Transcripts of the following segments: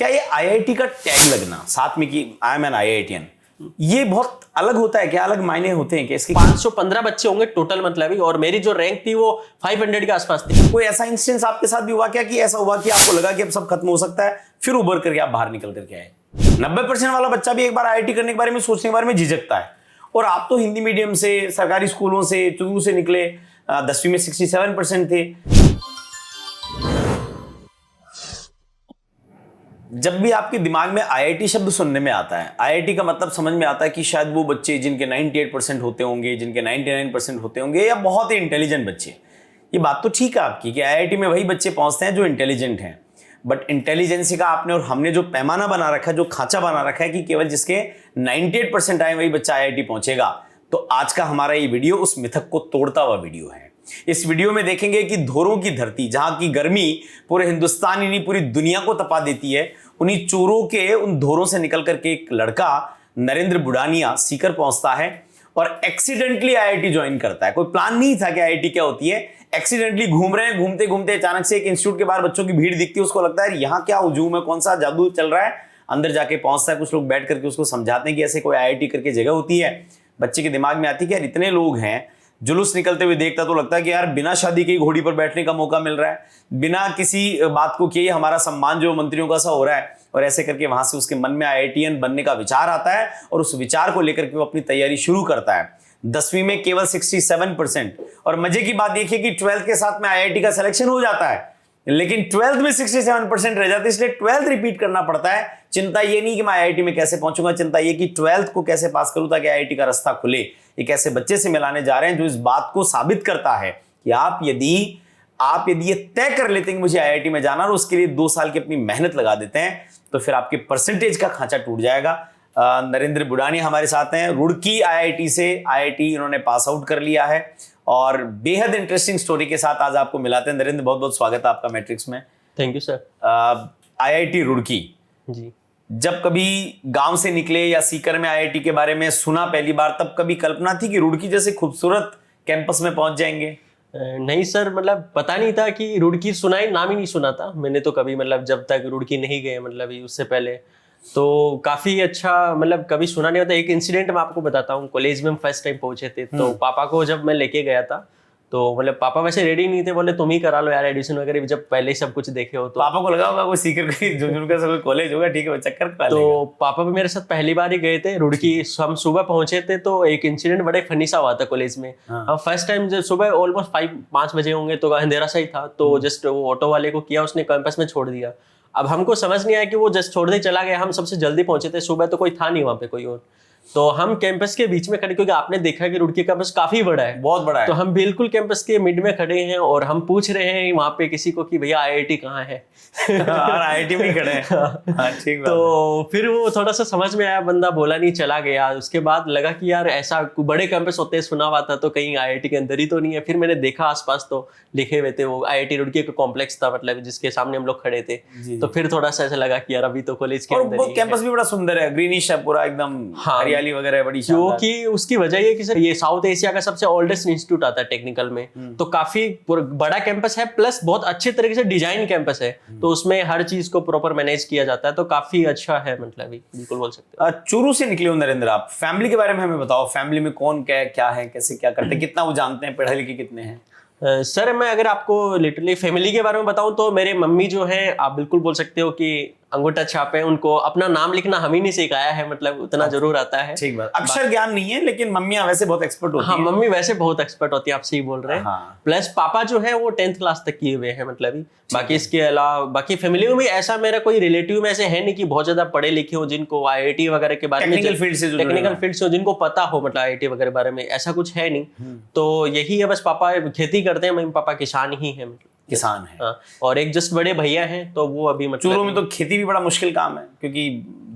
क्या ये आईआईटी का टैग लगना साथ में कि आई एम एन आईआईटीएन, ये बहुत अलग होता है क्या? अलग मायने होते हैं क्या इसके? 515 बच्चे होंगे टोटल मतलब ही, और मेरी जो रैंक थी वो 500 के आसपास थी। कोई ऐसा इंस्टेंस आपके साथ भी हुआ क्या कि ऐसा हुआ कि आपको लगा कि अब सब खत्म हो सकता है, फिर उभर करके आप बाहर निकल करके आए? 90% वाला बच्चा भी एक बार आईआईटी करने के बारे में सोचने के बारे में झिझकता है, और आप तो हिंदी मीडियम से, सरकारी स्कूलों से, चुरू से निकले, 10वीं में 67% थे। जब भी आपके दिमाग में आईआईटी शब्द सुनने में आता है, आईआईटी का मतलब समझ में आता है कि शायद वो बच्चे जिनके 98% होते होंगे, जिनके 99% होते होंगे, या बहुत ही इंटेलिजेंट बच्चे। ये बात तो ठीक है आपकी कि आईआईटी में वही बच्चे पहुंचते हैं जो इंटेलिजेंट हैं, बट इंटेलिजेंसी का आपने और हमने जो पैमाना बना रखा है, जो खांचा बना रखा है कि केवल जिसके 98% आए वही बच्चा आईआईटी पहुंचेगा, तो आज का हमारा ये वीडियो उस मिथक को तोड़ता हुआ वीडियो है। इस वीडियो में देखेंगे कि धोरों की धरती, जहां की गर्मी पूरे हिंदुस्तान ही नहीं पूरी दुनिया को तपा देती है, उन्हीं चोरों के उन धोरों से निकल करके एक लड़का नरेंद्र बुडानिया सीकर पहुंचता है और एक्सीडेंटली आईआईटी ज्वाइन करता है। कोई प्लान नहीं था कि आईआईटी क्या होती है, एक्सीडेंटली घूम रहे हैं, घूमते घूमते अचानक से एक इंस्टीट्यूट के बाहर बच्चों की भीड़ दिखती है, उसको लगता है यहाँ क्या हुजूम है, कौन सा जादू चल रहा है। अंदर जाके पहुंचता है, कुछ लोग बैठ करके उसको समझाते हैं कि ऐसे कोई आईआईटी करके जगह होती है। बच्चे के दिमाग में आती है कि यार इतने लोग हैं, जुलूस निकलते हुए देखता तो लगता है कि यार बिना शादी के घोड़ी पर बैठने का मौका मिल रहा है, बिना किसी बात को किए हमारा सम्मान जो मंत्रियों का सा हो रहा है। और ऐसे करके वहां से उसके मन में आईआईटीएन बनने का विचार आता है, और उस विचार को लेकर के वो अपनी तैयारी शुरू करता है। 10वीं में केवल 67%, और मजे की बात देखिए कि 12th के साथ में आईआईटी का सिलेक्शन हो जाता है, लेकिन 12th में 67% रह जाती है, इसलिए 12th रिपीट करना पड़ता है। चिंता ये नहीं कि मैं आईआईटी में कैसे पहुंचूंगा, चिंता ये कि 12th को कैसे पास करूं ताकि आईआईटी का रास्ता खुले। एक ऐसे बच्चे से मिलाने जा रहे हैं जो इस बात को साबित करता है कि आप यदि ये तय कर लेते हैं कि मुझे आईआईटी में जाना, और उसके लिए 2 साल की अपनी मेहनत लगा देते हैं, तो फिर आपके परसेंटेज का खांचा टूट जाएगा। नरेंद्र बुडानिया हमारे साथ हैं, रुड़की आईआईटी से आईआईटी इन्होंने पास आउट कर लिया है, और बेहद इंटरेस्टिंग स्टोरी के साथ आज आपको मिलाते हैं। नरेंद्र, बहुत बहुत स्वागत है आपका मैट्रिक्स में। Thank you sir. IIT Roorkee ji, जब कभी गांव से निकले या सीकर में आईआईटी के बारे में सुना पहली बार, तब कभी कल्पना थी कि रुड़की जैसे खूबसूरत कैंपस में पहुंच जाएंगे? नहीं सर, मतलब पता नहीं था कि रुड़की, सुना ही, नाम ही नहीं सुना था मैंने तो कभी, मतलब जब तक रुड़की नहीं गए, मतलब उससे पहले तो काफी अच्छा, मतलब कभी सुना नहीं होता। एक इंसिडेंट मैं आपको बताता हूँ। कॉलेज में हम फर्स्ट टाइम पहुंचे थे, तो पापा को जब मैं लेके गया था, तो मतलब पापा वैसे रेडी नहीं थे, बोले तुम ही करा लो यार एडमिशन वगैरह, जब पहले ही सब कुछ देखे हो। तो पापा को लगा होगा कोई सीकर का कोई कॉलेज होगा, ठीक है चक्कर का। तो पापा भी मेरे साथ पहली बार ही गए थे रुड़की। हम सुबह पहुंचे थे, तो एक इंसिडेंट बड़े फनी सा हुआ था कॉलेज में। हम फर्स्ट टाइम जब सुबह ऑलमोस्ट 5 बजे होंगे, तो अंधेरा सा ही था, तो जस्ट वो ऑटो वाले को किया, उसने कैंपस में छोड़ दिया। अब हमको समझ नहीं आया कि वो जस्ट छोड़ने चला गया, हम सबसे जल्दी पहुंचे थे, सुबह तो कोई था नहीं वहां पे कोई और। तो हम कैंपस के बीच में खड़े, क्योंकि आपने देखा कि रुड़की कैंपस काफी बड़ा है, बहुत बड़ा है, तो हम बिल्कुल कैंपस के मिड में खड़े हैं, और हम पूछ रहे हैं वहां पे किसी को कि भैया आईआईटी कहाँ है। आईआईटी में खड़े हैं। हाँ, ठीक। तो फिर वो थोड़ा सा समझ में आया, बंदा बोला नहीं, चला गया। उसके बाद लगा कि यार ऐसा बड़े कैंपस होते हैं, सुना हुआ था, तो कहीं आईआईटी के अंदर ही तो नहीं है। फिर मैंने देखा आसपास, तो लिखे हुए थे, वो आईआईटी रुड़की का कॉम्प्लेक्स था, मतलब जिसके सामने हम लोग खड़े थे। तो फिर थोड़ा सा ऐसा लगा कि यार अभी तो कॉलेज के अंदर ही कैंपस भी बड़ा सुंदर है, ग्रीनिश है पूरा एकदम, हरियाली वगैरह बड़ी। क्योंकि उसकी वजह ये कि सर ये साउथ एशिया का सबसे ओल्डेस्ट इंस्टीट्यूट आता है टेक्निकल में, तो काफी बड़ा कैंपस है, प्लस बहुत अच्छे तरीके से डिजाइन कैंपस है, तो उसमें हर चीज को प्रॉपर मैनेज किया जाता है, तो काफी अच्छा है, मतलब बिल्कुल बोल सकते हैं। चूरू से निकले हो नरेंद्र आप, फैमिली के बारे में हमें बताओ। फैमिली में कौन क्या है, कैसे क्या करते हैं, कितना वो जानते हैं, पढ़े लिखे कितने हैं? सर मैं अगर आपको लिटरली फैमिली के बारे में बताऊं, तो मेरे मम्मी जो है, आप बिल्कुल बोल सकते हो कि अंगूठा छाप है, उनको अपना नाम लिखना हम ही नहीं सिखाया है, मतलब उतना जरूर आता है। ठीक बात, अक्षर ज्ञान नहीं है, लेकिन मम्मियां वैसे बहुत एक्सपर्ट होती हैं। हाँ, मम्मी वैसे बहुत एक्सपर्ट होती है, आप सही बोल रहे हैं। हाँ। प्लस पापा जो है वो 10th क्लास तक किए हुए हैं, मतलब बाकी इसके अलावा बाकी फैमिली में भी ऐसा मेरा कोई रिलेटिव में ऐसे है नहीं कि बहुत ज्यादा पढ़े लिखे हो, जिनको आईआईटी वगैरह के बारे में, टेक्निकल फील्ड से जिनको पता हो, मतलब आईआईटी वगैरह बारे में, ऐसा कुछ है नहीं। तो यही है, बस पापा खेती करते हैं, मम्मी पापा किसान ही है, मतलब किसान है। हाँ, और एक जस्ट बड़े भैया हैं, तो वो अभी मतलब चूरू में तो खेती भी बड़ा मुश्किल काम है, क्योंकि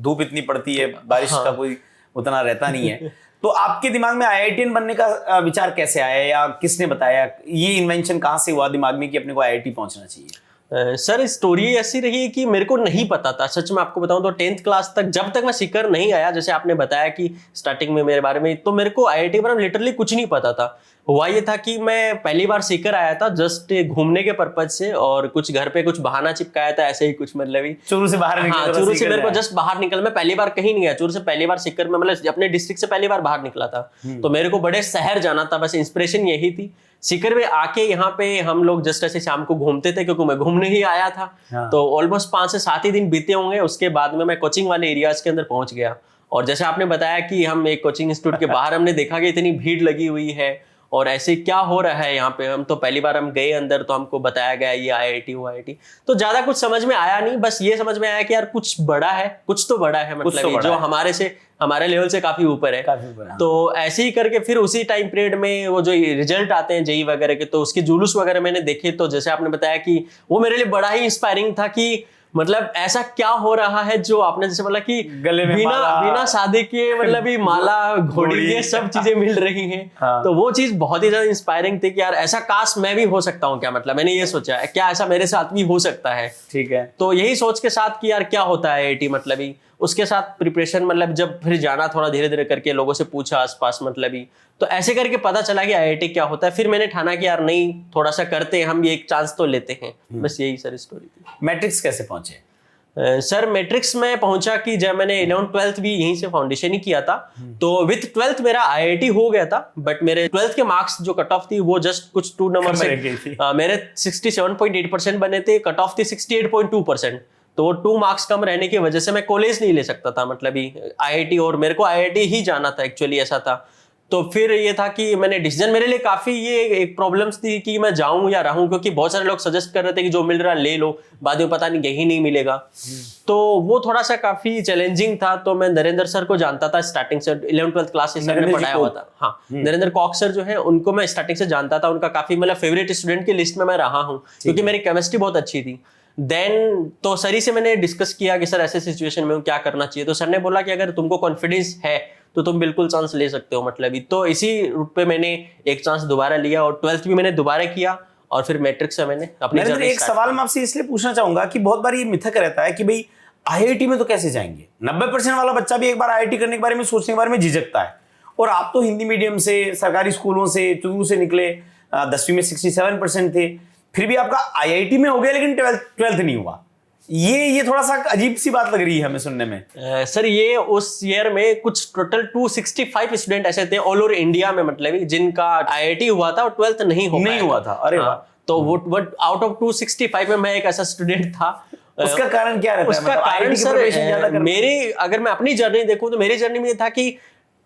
धूप इतनी पड़ती है, बारिश का कोई उतना रहता नहीं है। तो आपके दिमाग में आईआईटीएन बनने का विचार कैसे आया, या किसने बताया? ये इन्वेंशन कहाँ से हुआ दिमाग में कि अपने को आईआईटी पहुंचना चाहिए? सर स्टोरी ऐसी रही कि मेरे को नहीं पता था, सच में आपको बताऊं तो 10th क्लास तक जब तक मैं सीकर नहीं आया, जैसे आपने बताया कि स्टार्टिंग में मेरे बारे में, तो मेरे को आईआईटी बारे में लिटरली कुछ नहीं पता था। हुआ ये था कि मैं पहली बार सीकर आया था जस्ट घूमने के पर्पज से, और कुछ घर पे कुछ बहाना चिपकाया था ऐसे ही कुछ, मतलब ही चूरू से बाहर निकल, हाँ चूरू से मेरे को जस्ट बाहर निकल, मैं पहली बार कहीं नहीं गया, चूरू से पहली बार सीकर में, मतलब अपने डिस्ट्रिक्ट से पहली बार बाहर निकला था। तो मेरे को बड़े शहर जाना था, बस इंस्पिरेशन यही थी। सीकर में आके यहाँ पे हम लोग जस्ट ऐसे शाम को घूमते थे, क्योंकि मैं घूमने ही आया था। हाँ। तो ऑलमोस्ट 5 से 7 ही दिन बीते होंगे, उसके बाद में मैं कोचिंग वाले एरियाज के अंदर पहुंच गया। और जैसे आपने बताया कि हम एक कोचिंग इंस्टीट्यूट के बाहर हमने देखा कि इतनी भीड़ लगी हुई है और ऐसे क्या हो रहा है यहाँ पे। हम तो पहली बार हम गए अंदर, तो हमको बताया गया ये आईआईटी वो आईआईटी, तो ज्यादा कुछ समझ में आया नहीं, बस ये समझ में आया कि यार कुछ बड़ा है, कुछ तो बड़ा है, मतलब जो हमारे लेवल से काफी ऊपर है। तो ऐसे ही करके फिर उसी टाइम पीरियड में वो जो रिजल्ट आते हैं जेईई वगैरह के, तो उसके जुलूस वगैरह मैंने देखे, तो जैसे आपने बताया कि वो मेरे लिए बड़ा ही इंस्पायरिंग था कि मतलब ऐसा क्या हो रहा है, जो आपने जैसे बोला कि गले में बिना शादी के मतलब ही माला घोड़ी ये सब चीजें मिल रही हैं। हाँ। तो वो चीज बहुत ही ज्यादा इंस्पायरिंग थी कि यार ऐसा काश मैं भी हो सकता हूँ क्या, मतलब मैंने ये सोचा है क्या ऐसा मेरे साथ भी हो सकता है। ठीक है, तो यही सोच के साथ कि यार क्या होता है आईआईटी, मतलब ही उसके साथ प्रिपरेशन, मतलब जब फिर जाना थोड़ा धीरे धीरे करके लोगों से पूछा आसपास, मतलब ही तो ऐसे करके पता चला कि आईआईटी क्या होता है। फिर मैंने ठाना कि यार नहीं, थोड़ा सा करते हैं हम, ये एक चांस तो लेते हैं। बस यही सर स्टोरी थी। मैट्रिक्स कैसे पहुंचे? सर मैट्रिक्स में पहुंचा कि जब मैंने 11th 12th भी यहीं से फाउंडेशन ही किया था, तो विथ 12th मेरा आईआईटी हो गया था, बट मेरे 12th के मार्क्स जो कट ऑफ थी वो जस्ट कुछ 2 नंबर से मेरे 67.8% बने थे, कट ऑफ थी 68.2%। तो वो 2 मार्क्स कम रहने की वजह से मैं कॉलेज नहीं ले सकता था, मतलब ही आईआईटी, और मेरे को आईआईटी ही जाना था एक्चुअली, ऐसा था। तो फिर ये था कि मैंने डिसीजन, मेरे लिए काफी ये एक प्रॉब्लम्स थी कि मैं जाऊं या रहूं, क्योंकि बहुत सारे लोग सजेस्ट कर रहे थे कि जो मिल रहा ले लो, बाद में पता नहीं यही नहीं मिलेगा। तो वो थोड़ा सा काफी चैलेंजिंग था। तो मैं नरेंद्र सर को जानता था स्टार्टिंग से, 11th 12th क्लास से सर ने पढ़ाया हुआ था। हाँ, नरेंद्र कॉक सर जो है उनको मैं स्टार्टिंग से जानता था, उनका काफी मतलब फेवरेट स्टूडेंट की लिस्ट में मैं रहा हूँ, क्योंकि मेरी केमिस्ट्री बहुत अच्छी थी। देन तो सर ही से मैंने डिस्कस किया कि सर ऐसे सिचुएशन में क्या करना चाहिए। तो सर ने बोला कि अगर तुमको कॉन्फिडेंस है तो तुम बिल्कुल चांस ले सकते हो, मतलब ही। तो इसी रूट पे मैंने एक चांस दोबारा लिया, और 12th भी मैंने दोबारा किया, और फिर मैट्रिक्स से मैंने अपनी जर्नी। एक सवाल मैं आपसे इसलिए पूछना चाहूंगा कि बहुत बार ये मिथक रहता है कि भाई आईआईटी में तो कैसे जाएंगे, 90% वाला बच्चा भी एक बार आईआईटी करने के बारे में सोचने के बारे में झिझकता है। और आप तो हिंदी मीडियम से, सरकारी स्कूलों से, चूरू से निकले, 10वीं में 67% थे, फिर भी आपका आईआईटी में हो गया, लेकिन 12th नहीं हुआ। ये थोड़ा सा अजीब सी बात लग रही है हमें सुनने में। सर ये उस ईयर में कुछ टोटल 265 स्टूडेंट ऐसे थे ऑल ओवर इंडिया में, मतलब जिनका आईआईटी हुआ था और 12th नहीं हुआ था। अरे वाह। तो वो आउट ऑफ 265 में मैं एक ऐसा स्टूडेंट था। उसका कारण क्या रहता है? उसका कारण सर मेरी, अगर मैं अपनी जर्नी देखूं तो मेरी जर्नी में था कि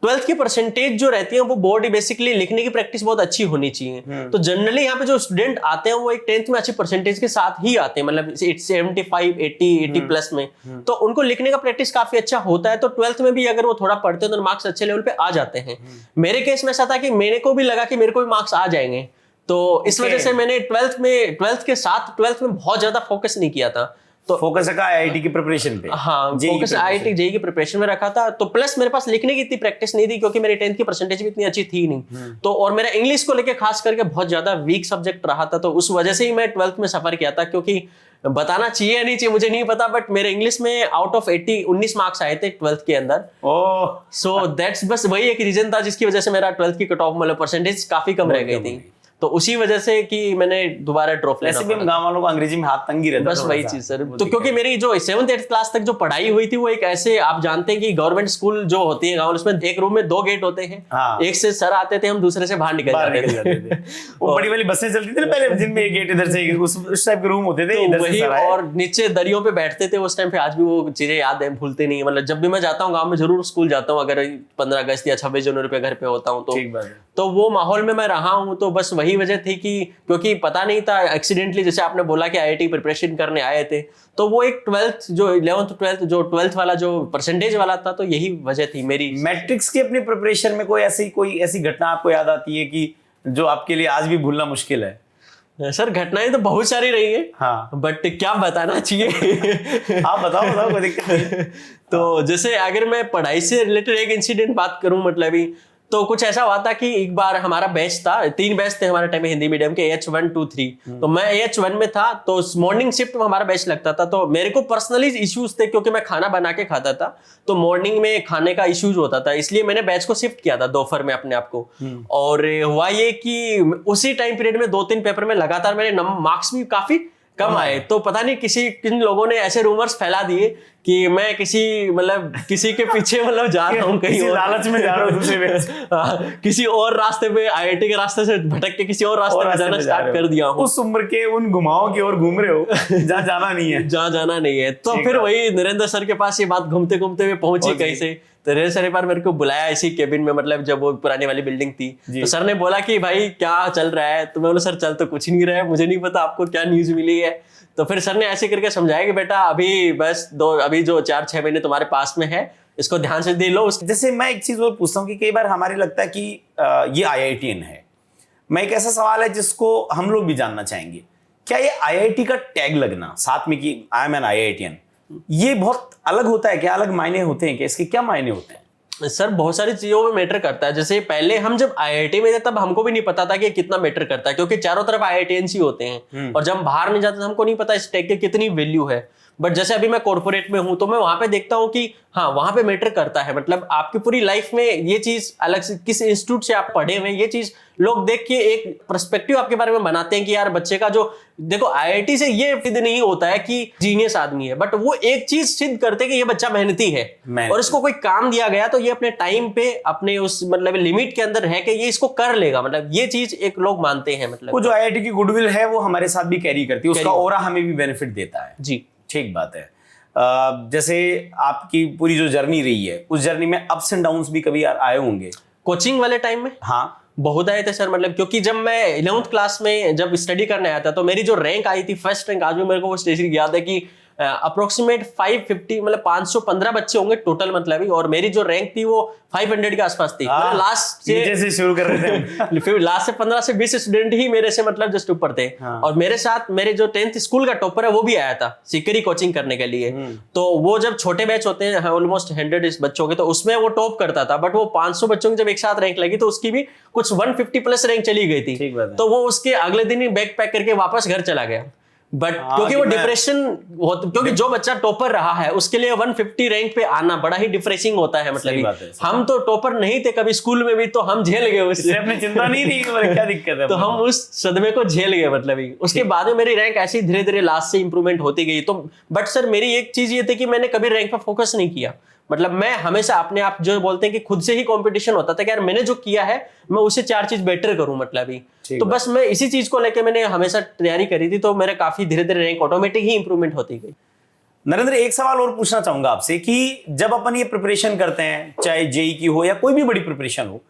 12th की परसेंटेज जो रहती है वो बोर्ड बेसिकली लिखने की प्रैक्टिस बहुत अच्छी होनी चाहिए। तो जनरली यहाँ पे जो स्टूडेंट आते हैं वो एक 10th में अच्छी परसेंटेज के साथ ही आते हैं, मतलब 75 80 प्लस में। तो उनको लिखने का प्रैक्टिस काफी अच्छा होता है। तो 12th में भी अगर वो थोड़ा पढ़ते हैं तो मार्क्स अच्छे लेवल पे आ जाते हैं। मेरे केस में ऐसा था कि मेरे को भी लगा कि मेरे को भी मार्क्स आ जाएंगे, तो इस वजह से मैंने 12th के साथ 12th में बहुत ज्यादा फोकस नहीं किया था। तो फोकस रखा आईआईटी की प्रिपरेशन पे। हाँ, फोकस आईआईटी जेईई की प्रिपरेशन में रखा था। तो प्लस मेरे पास लिखने की इतनी प्रैक्टिस नहीं थी, क्योंकि मेरी 10th की परसेंटेज भी इतनी अच्छी थी नहीं। तो और मेरा इंग्लिश को लेके खास करके बहुत ज्यादा वीक सब्जेक्ट रहा था। तो उस वजह से ही मैं 12th में सफर किया था, क्योंकि बताना चाहिए या नहीं चाहिए मुझे नहीं पता, बट मेरे इंग्लिश में आउट ऑफ 80 19 मार्क्स आए थे 12th के अंदर। सो दैट्स बस वही एक रीजन था जिसकी वजह से मेरा 12th की कट ऑफ मतलब परसेंटेज काफी कम रह गई थी। तो उसी वजह से कि मैंने दोबारा ड्रॉप लेना पड़ा। गांव वालों को अंग्रेजी में हाथ तंगी रहता है, बस वही चीज सर। तो क्योंकि मेरी जो 7th 8th क्लास तक जो पढ़ाई हुई थी वो एक ऐसे, आप जानते हैं कि गवर्नमेंट स्कूल जो होती है गांव, उसमें एक रूम में 2 गेट होते हैं। हाँ। एक से सर आते थे, हम दूसरे से बाहर निकल जाते थे। वो बड़ी वाली बसें चलती थी ना पहले, जिनमें एक गेट इधर से, उस टाइप के रूम होते थे, इधर से सर आए। और नीचे दरियों पे बैठते थे उस टाइम पे। आज भी वो चीजें याद है, भूलते नहीं। मतलब जब भी मैं जाता हूँ गाँव में जरूर स्कूल जाता हूँ, अगर 15 अगस्त या 26 जनवरी पे घर पे होता हूँ तो वो माहौल में मैं रहा हूँ। तो बस वही वजह थी कि क्योंकि पता नहीं था, एक्सीडेंटली जैसे आपने बोला कि आईआईटी प्रिपरेशन करने आए थे, तो वो एक 12th जो 11th 12th जो 12th वाला जो परसेंटेज वाला था, तो यही वजह थी मेरी। मैट्रिक्स की अपनी प्रिपरेशन में कोई ऐसी घटना आपको याद आती है कि जो आपके लिए आज भी भूलना मुश्किल है? सर घटनाएं तो बहुत सारी रही है। हाँ। बट क्या बताना चाहिए? आप बताओ कोई दिक्कत नहीं। तो जैसे अगर मैं पढ़ाई से रिलेटेड एक इंसिडेंट बात करूं, मतलब ही तो कुछ ऐसा हुआ था कि एक बार हमारा बैच था, 3 बैच थे हमारे टाइम में हिंदी मीडियम के, AH1 2 3। तो मैं AH1 में था, तो मॉर्निंग शिफ्ट में हमारा बैच लगता था। तो मेरे को पर्सनली इश्यूज थे क्योंकि मैं खाना बना के खाता था, तो मॉर्निंग में खाने का इश्यूज होता था, इसलिए मैंने बैच को शिफ्ट किया था दोपहर में अपने आप को। और हुआ ये कि उसी टाइम पीरियड में 2-3 पेपर में लगातार मेरे मार्क्स भी काफी कम आए। तो पता नहीं किन लोगों ने ऐसे रूमर्स फैला दिए कि मैं किसी के पीछे जा रहा हूँ, कहीं और लालच में जा रहा हूँ दूसरे किसी और रास्ते पे, IIT के रास्ते से भटक के किसी और रास्ते पे जाना स्टार्ट कर दिया हूँ। उस उम्र के उन घुमाओं की ओर घूम रहे हो जहाँ जाना नहीं है। तो फिर वही नरेंद्र सर के पास ये बात घूमते घूमते हुए पहुंची कैसे। तो नरेंद्र सर एक बार मेरे को बुलाया इसी केबिन में, जब वो पुरानी वाली बिल्डिंग थी, तो सर ने बोला कि भाई क्या चल रहा है। तो मैं बोला सर चल तो कुछ नहीं रहा है, मुझे नहीं पता आपको क्या न्यूज मिली है। तो फिर सर ने ऐसे करके समझाया कि बेटा अभी जो 4-6 महीने तुम्हारे पास में है, इसको ध्यान से दे लो। जैसे मैं एक चीज और पूछता हूँ कि कई बार हमारे लगता है कि ये IITian है। मैं एक ऐसा सवाल है जिसको हम लोग भी जानना चाहेंगे, क्या ये IIT का टैग लगना साथ में कि आई एम एन IITian, ये बहुत अलग होता है क्या? अलग मायने होते हैं क्या? इसके क्या मायने होते हैं? सर बहुत सारी चीजों में मैटर करता है। जैसे पहले हम जब IIT में थे तब हमको भी नहीं पता था कि कितना मैटर करता है, क्योंकि चारों तरफ IITians ही होते हैं, और जब हम बाहर नहीं जाते तो हमको नहीं पता इस टैग की कितनी वैल्यू है। बट जैसे अभी मैं कॉर्पोरेट में हूं, तो मैं वहां पे देखता हूं कि हाँ वहां पे मैटर करता है। आपकी पूरी लाइफ में ये चीज, अलग से किस इंस्टीट्यूट से आप पढ़े हुए, ये चीज लोग देख के एक पर्सपेक्टिव आपके बारे में बनाते हैं कि यार बच्चे का जो, देखो IIT से ये सिद्ध नहीं होता है कि जीनियस आदमी है, बट वो एक चीज सिद्ध करते हैं कि ये बच्चा मेहनती है, और इसको कोई काम दिया गया तो ये अपने टाइम पे, अपने उस लिमिट के अंदर है कि ये इसको कर लेगा। ये चीज एक लोग मानते हैं। वो जो IIT की गुडविल है वो हमारे साथ भी कैरी करती है, उसका ऑरा हमें भी बेनिफिट देता है। जी ठीक बात है। जैसे आपकी पूरी जो जर्नी रही है, उस जर्नी में अप्स एंड डाउन्स भी कभी आए होंगे कोचिंग वाले टाइम में? हाँ बहुत आए थे सर। क्योंकि जब मैं 11th क्लास में जब स्टडी करने आया था, तो मेरी जो रैंक आई थी, फर्स्ट रैंक, आज भी मेरे को वो स्टेज याद है कि अप्रोक्सीमेट 550 515 बच्चे होंगे टोटल और मेरी जो रैंक थी वो 500 के आसपास थी। लास्ट से शुरू कर रहे थे फिर लास्ट से 15 से 20 स्टूडेंट ही मेरे से जस्ट ऊपर थे। और मेरे साथ मेरे जो 10th स्कूल का टॉपर है वो भी आया था सीकरी कोचिंग करने के लिए। तो वो जब छोटे बैच होते हैं ऑलमोस्ट 100 बच्चों के, तो उसमें वो टॉप करता था। बट वो 500 बच्चों की जब एक साथ रैंक लगी तो उसकी भी कुछ 150 प्लस रैंक चली गई थी। तो वो उसके अगले दिन ही बैग पैक करके वापस घर चला गया। बट क्योंकि वो डिप्रेशन, क्योंकि जो बच्चा टॉपर रहा है उसके लिए 150 रैंक पे आना बड़ा ही डिप्रेसिंग होता है। हम तो टॉपर नहीं थे कभी स्कूल में भी, तो हम झेल गए उससे, अपनी चिंता नहीं थी कि क्या दिक्कत है, तो हम उस सदमे को झेल गए। उसके बाद में मेरी रैंक ऐसी धीरे धीरे लास्ट से इंप्रूवमेंट होती गई। तो बट सर मेरी एक चीज ये थी कि मैंने कभी रैंक पर फोकस नहीं किया। मैं हमेशा अपने आप, जो बोलते हैं कि खुद से ही कंपटीशन होता था कि यार मैंने जो किया है मैं उसे 4 चीज बेटर करूं। तो बस मैं इसी चीज को लेके मैंने हमेशा तैयारी करी थी। तो मेरे काफी धीरे धीरे रैंक ऑटोमेटिक ही इंप्रूवमेंट होती गई। नरेंद्र, एक सवाल और पूछना चाहूंगा आपसे कि जब अपन ये प्रिपरेशन करते हैं, चाहे जेई की हो या कोई भी बड़ी प्रिपरेशन हो,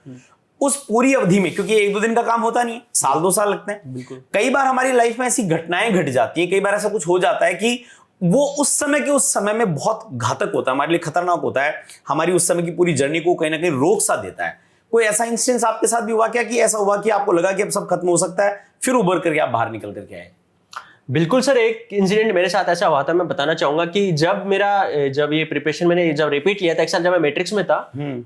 उस पूरी अवधि में, क्योंकि 1-2 दिन का काम होता नहीं है, साल 2 साल लगते हैं, बिल्कुल, कई बार हमारी लाइफ में ऐसी घटनाएं घट जाती हैं, कई बार ऐसा कुछ हो जाता है कि वो उस समय में बहुत घातक होता है, हमारे लिए खतरनाक होता है, हमारी उस समय की पूरी जर्नी को कहीं ना कहीं रोक सा देता है। कोई ऐसा इंस्टेंस आपके साथ भी हुआ क्या कि ऐसा हुआ कि आपको लगा कि अब सब खत्म हो सकता है, फिर उभर करके आप बाहर निकल करके आए? बिल्कुल सर, एक इंसिडेंट मेरे साथ ऐसा हुआ था, मैं बताना चाहूंगा कि जब ये प्रिपरेशन मैंने जब रिपीट लिया था एक साल, जब मैं मैट्रिक्स में था,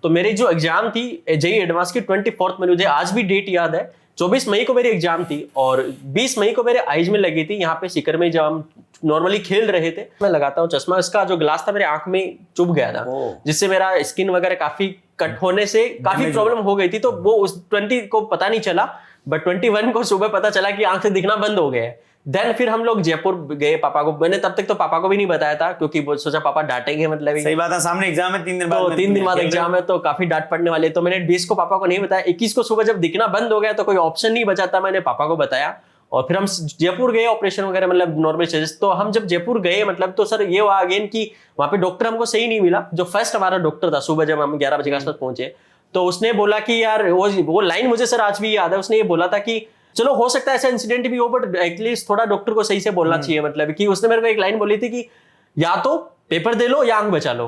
तो मेरी जो एग्जाम थी जेई एडवांस की 24 में, मुझे आज भी डेट याद है, 24 मई को मेरी एग्जाम थी और 20 मई को मेरे आईज में लगी थी। यहाँ पे सीकर में जब हम नॉर्मली खेल रहे थे, मैं लगाता हूँ चश्मा, इसका जो ग्लास था मेरे आंख में चुभ गया था, जिससे मेरा स्किन वगैरह काफी कट होने से काफी प्रॉब्लम हो गई थी। तो वो उस 20 को पता नहीं चला, बट 21 को सुबह पता चला कि आंख से दिखना बंद हो गया है। देन फिर हम लोग जयपुर गए, पापा को, मैंने तब तक तो पापा को भी नहीं बताया था क्योंकि सोचा पापा डांटेंगे, सही बात है, सामने एग्जाम है, 3 दिन बाद, तो 3 दिन बाद एग्जाम है तो काफी डांट पड़ने वाले। तो मैंने 20 को पापा को नहीं बताया, 21 को सुबह जब दिखना बंद हो गया तो कोई ऑप्शन नहीं बचा था, मैंने पापा को बताया और फिर हम जयपुर गए, ऑपरेशन वगैरह नॉर्मल चेंजेस। तो हम जब जयपुर गए तो सर ये हुआ अगेन कि वहां पे डॉक्टर हमको सही नहीं मिला। जो फर्स्ट हमारा डॉक्टर था, सुबह जब हम 11 बजे के आसपास पहुंचे, तो उसने बोला कि यार वो लाइन मुझे सर आज भी याद है, उसने ये बोला था कि चलो हो सकता है ऐसा इंसिडेंट भी हो, बट एटलीस्ट थोड़ा डॉक्टर को सही से बोलना चाहिए। कि उसने मेरे को एक लाइन बोली थी कि या तो पेपर दे लो या आंख बचा लो।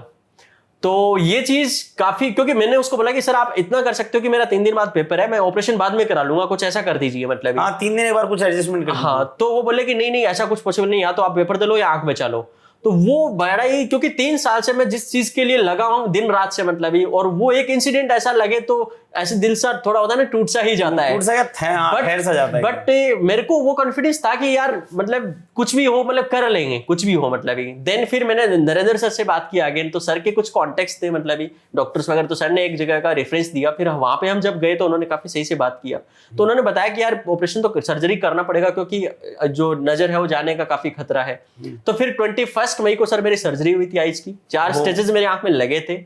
तो ये चीज काफी, क्योंकि मैंने उसको बोला कि सर आप इतना कर सकते हो कि मेरा 3 दिन बाद पेपर है, मैं ऑपरेशन बाद में करा लूंगा, कुछ ऐसा कर दीजिए। हाँ, 3 दिन एक बार कुछ एडजस्टमेंट कर। हाँ, तो वो बोले कि नहीं ऐसा कुछ पॉसिबल नहीं, या तो आप पेपर दे लो या आंख बचा लो। तो वो बड़ा ही, क्योंकि 3 साल से मैं जिस चीज के लिए लगा हूं दिन रात से मतलब ही, और वो एक इंसिडेंट ऐसा लगे तो ऐसे दिल सा थोड़ा होता है ना, टूट सा ही जाता है, टूट सा या ठहर सा जाता है। बट मेरे को वो कॉन्फिडेंस था कि यार मतलब कुछ भी हो, मतलब कर लेंगे कुछ भी हो मतलब ही। देन फिर मैंने नरेंद्र सर से बात की अगेन, तो सर के कुछ कॉन्टेक्स्ट थे मतलब ही डॉक्टर्स वगैरह, तो सर ने एक जगह का रेफरेंस दिया। फिर वहां पे हम जब गए तो उन्होंने काफी सही से बात किया, तो उन्होंने बताया कि यार ऑपरेशन तो सर्जरी करना पड़ेगा क्योंकि जो नजर है वो जाने का काफी खतरा है। तो फिर 21 मई को सर मेरी सर्जरी हुई थी आइज की, 4 स्टेजेस मेरी आंख में लगे थे,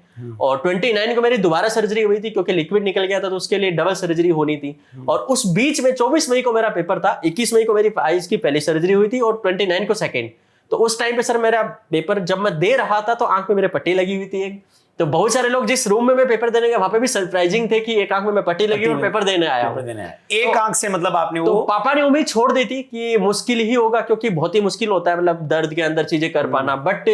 और 29 को मेरी दोबारा सर्जरी हुई थी क्योंकि लिक्विड निकल गया था, तो उसके लिए डबल सर्जरी होनी थी। और उस बीच में 24 मई को मेरा पेपर था, 21 मई को मेरी आइज की पहली सर्जरी हुई थी और 29 को सेकेंड। तो उस टाइम पे सर मेरा पेपर जब मैं दे रहा था तो आंख में मेरे पट्टी लगी हुई थी एक। तो बहुत सारे लोग जिस रूम में मैं पेपर देने गया वहां पे भी सरप्राइजिंग थे कि एक आंख में मैं पट्टी लगी और पेपर देने आया हूं। एक आंख से मतलब आपने तो वो, पापा ने उम्मीद छोड़ दी थी कि मुश्किल ही होगा क्योंकि बहुत ही मुश्किल होता है मतलब दर्द के अंदर चीजें कर पाना। बट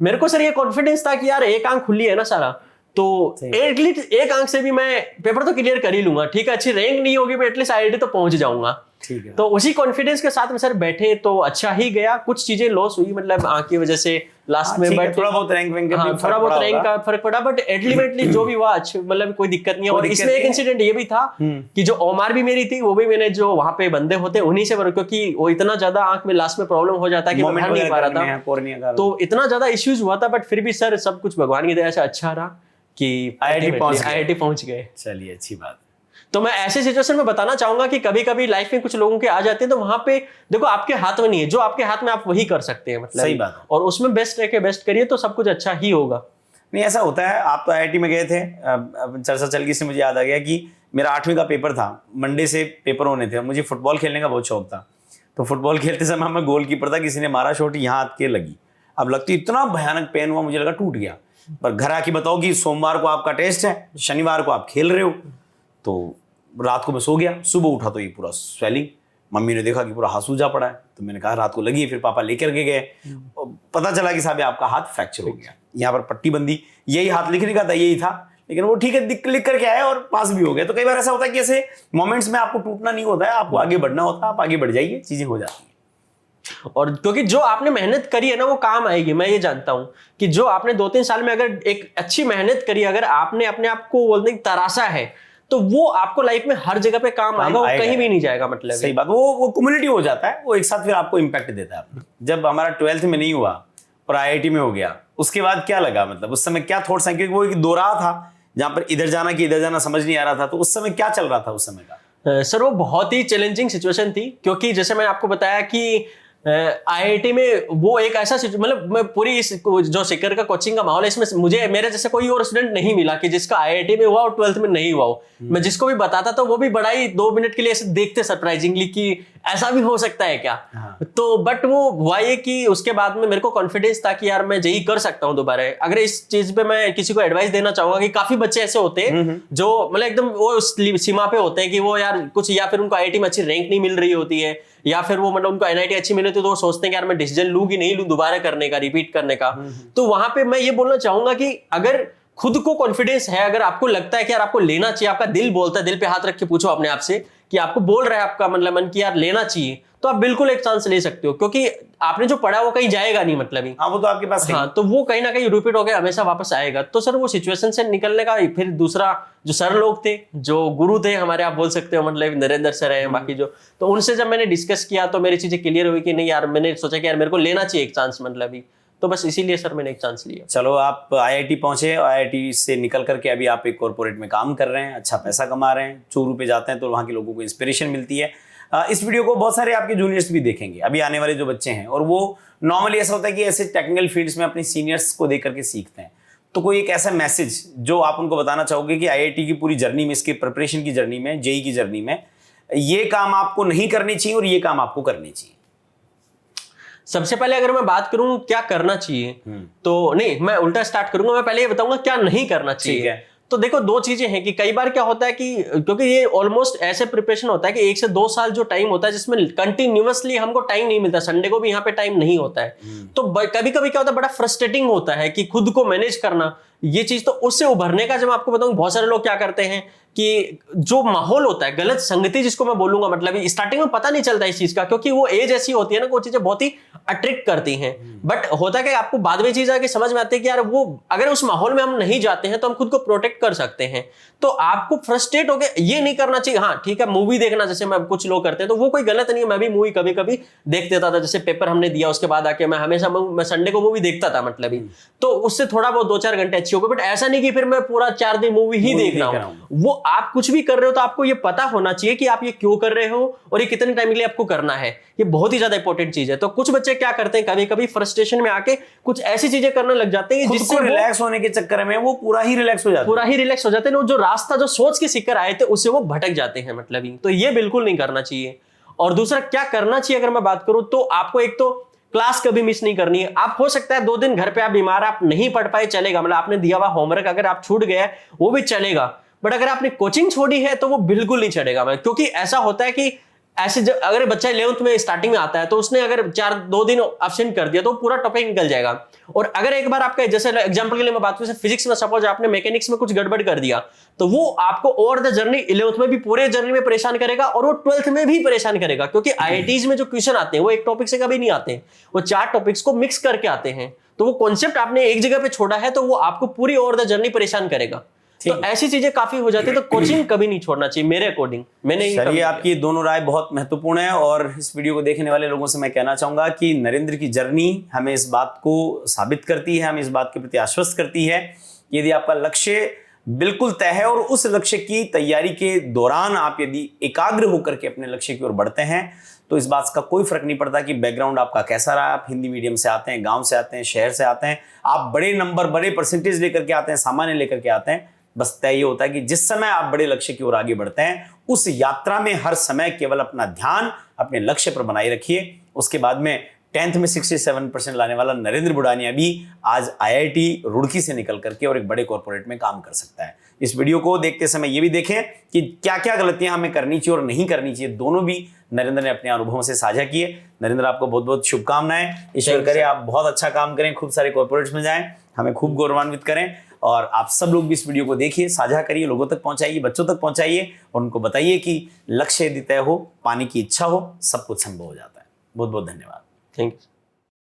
मेरे को सर ये कॉन्फिडेंस था कि यार एक आंख खुली है ना सारा, तो एटलीस्ट एक आंख से भी मैं पेपर तो क्लियर कर ही लूंगा। ठीक है, अच्छी रैंक नहीं होगी बट एटलीस्ट आईआईटी तो पहुंच जाऊंगा। ठीक है। तो उसी कॉन्फिडेंस के साथ में सर बैठे तो अच्छा ही गया। कुछ चीजें लॉस हुई मतलब आंख की वजह से लास्ट में, बट थोड़ा बहुत रैंक थोड़ा बहुत रैंक का फर्क पड़ा, बट अल्टीमेटली जो भी हुआ अच्छा, मतलब कोई दिक्कत नहीं है। और इसमें एक इंसिडेंट ये भी था कि जो ओमार भी मेरी थी वो भी मैंने जो वहां पे बंदे होते उन्हीं से, क्योंकि वो इतना ज्यादा आंख में लास्ट में प्रॉब्लम हो जाता है कि मैं भर नहीं पा रहा था, तो इतना ज्यादा इश्यूज हुआ था। बट फिर भी सर सब कुछ भगवान की दया से अच्छा रहा कि आईआईटी पहुंच गए। चलिए अच्छी बात। तो मैं ऐसे सिचुएशन में बताना चाहूंगा कि कभी कभी लाइफ में कुछ लोगों के आ जाते हैं तो वहां पे देखो आपके हाथ में नहीं है, जो आपके हाथ में आप वही कर सकते हैं मतलब। सही बात है। और उसमें बेस्ट रह के बेस्ट करिए तो सब कुछ अच्छा ही होगा। नहीं ऐसा होता है। आप तो आईआईटी में गए थे, चर्चा चल गई से मुझे याद आ गया कि मेरा 8वीं का पेपर था, मंडे से पेपर होने थे। मुझे फुटबॉल खेलने का बहुत शौक था, तो फुटबॉल खेलते समय मैं गोलकीपर था, किसी ने मारा शॉट यहाँ हाथ के लगी। अब लगती इतना भयानक पेन हुआ, मुझे लगा टूट गया। पर घर आके बताओ कि सोमवार को आपका टेस्ट है, शनिवार को आप खेल रहे हो। तो रात को मैं सो गया, सुबह उठा तो ये पूरा स्वेलिंग। मम्मी ने देखा कि पूरा हाथ सूजा पड़ा है, तो मैंने कहा रात को लगी है। फिर पापा लेकर के गए, पता चला कि साहब आपका हाथ फ्रैक्चर हो गया, यहाँ पर पट्टी बंदी, यही हाथ लिखने का था, यही था, लेकिन वो ठीक है लिख करके आए और पास भी हो गए। तो कई बार ऐसा होता है कि ऐसे मोमेंट्स में आपको टूटना नहीं होता है, आपको आगे बढ़ना होता है, आप आगे बढ़ जाइए, चीजें हो जाती हैं। और क्योंकि जो आपने मेहनत करी है ना वो काम आएगी। मैं ये जानता हूं कि जो आपने 2-3 साल में अगर एक अच्छी मेहनत करी, अगर आपने अपने आप को बोलने की तरासा है, तो वो आपको लाइफ में हर जगह पे काम आएगा, वो कहीं भी नहीं जाएगा मतलब। सही बात। वो कम्युनिटी हो जाता है, वो एक साथ फिर आपको इम्पैक्ट देता है। जब हमारा 12th में नहीं हुआ और आईआईटी में हो गया, उसके बाद क्या लगा, मतलब उस समय क्या थॉट्स हैं? क्योंकि वो एक दौरा था जहां पर इधर जाना कि इधर जाना समझ नहीं आ रहा था, तो उस समय क्या चल रहा था उस समय का? सर वो बहुत ही चैलेंजिंग सिचुएशन थी, क्योंकि जैसे मैंने आपको बताया कि आईआईटी में वो एक ऐसा मतलब मैं पूरी इस जो सिक्कर का कोचिंग का माहौल है, इसमें मुझे मेरे जैसे कोई और स्टूडेंट नहीं मिला कि जिसका आईआईटी में हुआ और 12th में नहीं हुआ हो। मैं जिसको भी बताता तो वो भी बड़ा ही 2 मिनट के लिए ऐसे देखते सरप्राइजिंगली कि ऐसा भी हो सकता है क्या। तो बट वो हुआ ये कि उसके बाद में मेरे को कॉन्फिडेंस था कि यार मैं जेईई कर सकता हूँ दोबारा। अगर इस चीज पे मैं किसी को एडवाइस देना चाहूंगा कि काफी बच्चे ऐसे होते हैं जो मतलब एकदम वो सीमा पे होते हैं कि वो यार कुछ, या फिर उनको आईआईटी में अच्छी रैंक नहीं मिल रही होती है, या फिर वो मतलब उनको एनआईटी अच्छी मिले तो वो सोचते हैं कि यार मैं डिसीजन लूं कि नहीं लूं दोबारा करने का, रिपीट करने का। तो वहां पे मैं ये बोलना चाहूंगा कि अगर खुद को कॉन्फिडेंस है, अगर आपको लगता है कि यार आपको लेना चाहिए, आपका दिल बोलता है, दिल पे हाथ रख के पूछो अपने आप से कि आपको बोल रहा है आपका मतलब मन की यार लेना चाहिए, तो आप बिल्कुल एक चांस ले सकते हो, क्योंकि आपने जो पढ़ा वो कहीं जाएगा नहीं मतलब ही। हाँ वो तो आपके पास है। हाँ, तो वो कहीं ना कहीं रिपीट होकर हमेशा वापस आएगा। तो सर वो सिचुएशन से निकलने का फिर दूसरा जो सर लोग थे, जो गुरु थे हमारे, आप बोल सकते हो मतलब नरेंद्र सर है बाकी जो, तो उनसे जब मैंने डिस्कस किया तो मेरी चीजें क्लियर हुई कि नहीं यार, मैंने सोचा कि यार मेरे को लेना चाहिए एक चांस मतलब ही, तो बस इसीलिए सर मैंने एक चांस लिया। चलो आप आईआईटी पहुंचे, आईआईटी से निकल करके अभी आप एक कॉर्पोरेट में काम कर रहे हैं, अच्छा पैसा कमा रहे हैं, चूरू पे जाते हैं तो वहाँ के लोगों को इंस्पिरेशन मिलती है। इस वीडियो को बहुत सारे आपके जूनियर्स भी देखेंगे, अभी आने वाले जो बच्चे हैं, और वो नॉर्मली ऐसा होता है कि ऐसे टेक्निकल फील्ड्स में अपने सीनियर्स को देख करके सीखते हैं। तो कोई एक ऐसा मैसेज जो आप उनको बताना चाहोगे कि आईआईटी की पूरी जर्नी में, इसके प्रिपरेशन की जर्नी में, जेईई की जर्नी में, ये काम आपको नहीं करनी चाहिए और ये काम आपको करनी चाहिए? सबसे पहले अगर मैं बात करूं क्या करना चाहिए, तो नहीं, मैं उल्टा स्टार्ट करूंगा। मैं पहले ये बताऊंगा क्या नहीं करना चाहिए। ठीक है। तो देखो, 2 चीजें हैं कि कई बार क्या होता है कि क्योंकि ये ऑलमोस्ट ऐसे प्रिपरेशन होता है कि 1 से 2 साल जो टाइम होता है जिसमें कंटिन्यूअसली हमको टाइम नहीं मिलता, संडे को भी यहाँ पे टाइम नहीं होता है। तो कभी कभी क्या होता है, बड़ा फ्रस्ट्रेटिंग होता है कि खुद को मैनेज करना, ये चीज तो उससे उभरने का, जब मैं आपको बताऊं, बहुत सारे लोग क्या करते हैं कि जो माहौल होता है, गलत संगति जिसको मैं बोलूंगा, मतलब स्टार्टिंग में पता नहीं चलता इस चीज का, क्योंकि वो एज ऐसी होती है ना कि वो चीजें बहुत ही अट्रैक्ट करती हैं। बट होता है कि आपको बाद में चीज आके समझ में आती है कि यार वो अगर उस माहौल में हम नहीं जाते हैं तो हम खुद को प्रोटेक्ट कर सकते हैं। तो आपको फ्रस्ट्रेट होकर ये नहीं करना चाहिए। हाँ ठीक है, मूवी देखना जैसे मैं कुछ लोग करते हैं तो वो कोई गलत नहीं है, मैं भी मूवी कभी कभी देख देता था। जैसे पेपर हमने दिया उसके बाद आके मैं हमेशा मैं संडे को मूवी देखता था, मतलब ही तो उससे थोड़ा बहुत 2-4 घंटे अच्छी हो गई। बट ऐसा नहीं कि फिर मैं पूरा 4 दिन मूवी ही देख रहा हूँ। वो आप कुछ भी कर रहे हो तो आपको ये पता होना चाहिए कि आप ये क्यों कर रहे हो और ये कितने टाइम के लिए आपको करना है। ये बहुत ही ज्यादा इंपॉर्टेंट चीज है। तो कुछ बच्चे क्या करते हैं, कभी कभी फ्रस्ट्रेशन में आके कुछ ऐसी चीजें करने लग जाते हैं जिससे रिलैक्स होने के चक्कर में वो पूरा ही रिलैक्स हो जाते हैं। जो रास्ता जो सोच के सीखकर आए थे उससे वो भटक जाते हैं, मतलब ही। तो ये बिल्कुल नहीं करना चाहिए। और दूसरा क्या करना चाहिए अगर मैं बात करूं तो आपको एक तो क्लास कभी मिस नहीं करनी है। आप हो सकता है 2 दिन घर पे आप बीमार, आप नहीं पढ़ पाए, चलेगा, मतलब आपने दिया हुआ होमवर्क अगर आप छूट गया वो भी चलेगा। बट अगर आपने कोचिंग छोड़ी है तो वो बिल्कुल नहीं चलेगा। क्योंकि ऐसा होता है कि ऐसे अगर बच्चा 11th में स्टार्टिंग में आता है तो उसने अगर 2 दिन एब्सेंट कर दिया तो पूरा टॉपिक निकल जाएगा। और अगर एक बार आपका, जैसे एग्जांपल के लिए मैं बात करूं, फिजिक्स में सपोज आपने मैकेनिक्स में कुछ गड़बड़ कर दिया तो वो आपको ओवर द जर्नी 11th में भी, पूरे जर्नी में परेशान करेगा और वो 12th में भी परेशान करेगा। क्योंकि आईआईटीज में जो क्वेश्चन आते हैं वो एक टॉपिक से कभी नहीं आते हैं, वो 4 टॉपिक्स को मिक्स करके आते हैं। तो वो कॉन्सेप्ट आपने एक जगह पे छोड़ा है तो वो आपको पूरी ओवर द जर्नी परेशान करेगा। तो ऐसी चीजें काफी हो जाती है। तो कोचिंग कभी नहीं छोड़ना चाहिए मेरे अकॉर्डिंग। मैंने ये आपकी दोनों राय बहुत महत्वपूर्ण है। और इस वीडियो को देखने वाले लोगों से मैं कहना चाहूंगा कि नरेंद्र की जर्नी हमें इस बात को साबित करती है, हमें इस बात के प्रति आश्वस्त करती है कि यदि आपका लक्ष्य बिल्कुल तय है और उस लक्ष्य की तैयारी के दौरान आप यदि एकाग्र होकर के अपने लक्ष्य की ओर बढ़ते हैं तो इस बात का कोई फर्क नहीं पड़ता कि बैकग्राउंड आपका कैसा रहा। आप हिंदी मीडियम से आते हैं, गांव से आते हैं, शहर से आते हैं, आप बड़े नंबर, बड़े परसेंटेज लेकर के आते हैं, सामान्य लेकर के आते हैं। बस तय ये होता है कि जिस समय आप बड़े लक्ष्य की ओर आगे बढ़ते हैं उस यात्रा में हर समय केवल अपना ध्यान अपने लक्ष्य पर बनाए रखिए। उसके बाद में 10th में 67% लाने वाला नरेंद्र बुडानिया भी आज आईआईटी रुड़की से निकल करके और एक बड़े कॉर्पोरेट में काम कर सकता है। इस वीडियो को देखते समय ये भी देखें कि क्या क्या गलतियां हमें करनी चाहिए और नहीं करनी चाहिए, दोनों भी नरेंद्र ने अपने अनुभवों से साझा किए। नरेंद्र, आपको बहुत बहुत शुभकामनाएं। ईश्वर करे आप बहुत अच्छा काम करें, खूब सारे कॉर्पोरेट्स में जाएं, हमें खूब गौरवान्वित करें। और आप सब लोग भी इस वीडियो को देखिए, साझा करिए, लोगों तक पहुंचाइए, बच्चों तक पहुंचाइए और उनको बताइए कि लक्ष्य यदि तय हो, पाने की इच्छा हो, सब कुछ संभव हो जाता है। बहुत बहुत धन्यवाद। Thank you.